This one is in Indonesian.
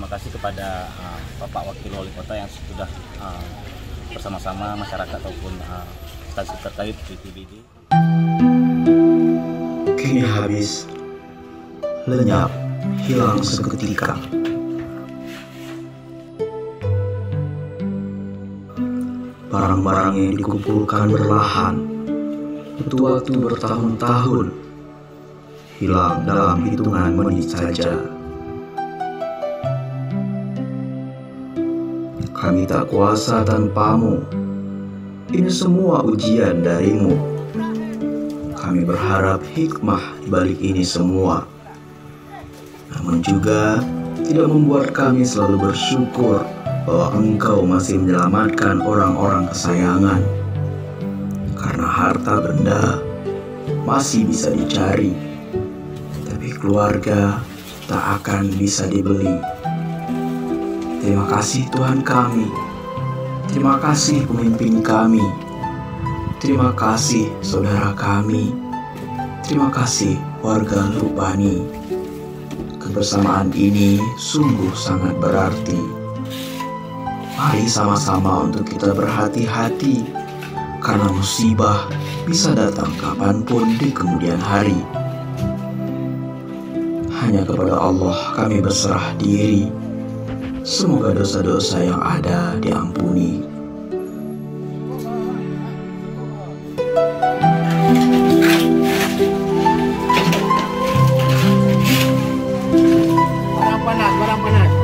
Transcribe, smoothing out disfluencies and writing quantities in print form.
terima kasih kepada Bapak Wakil Wali Kota yang sudah bersama-sama masyarakat ataupun instansi terkait BPBD. Kini habis, lenyap, hilang seketika. Barang-barang yang dikumpulkan berlahan, butuh waktu bertahun-tahun, hilang dalam hitungan menit saja. Kami tak kuasa tanpamu, ini semua ujian darimu. Kami berharap hikmah di balik ini semua, namun juga tidak membuat kami selalu bersyukur bahwa Engkau masih menyelamatkan orang-orang kesayangan. Karena harta benda masih bisa dicari, tapi keluarga tak akan bisa dibeli. Terima kasih Tuhan kami, terima kasih pemimpin kami, terima kasih saudara kami, terima kasih warga Lubani. Kebersamaan ini sungguh sangat berarti. Mari sama-sama untuk kita berhati-hati, karena musibah bisa datang kapanpun di kemudian hari. Hanya kepada Allah kami berserah diri. Semoga dosa-dosa yang ada diampuni. Barang panas, barang panas.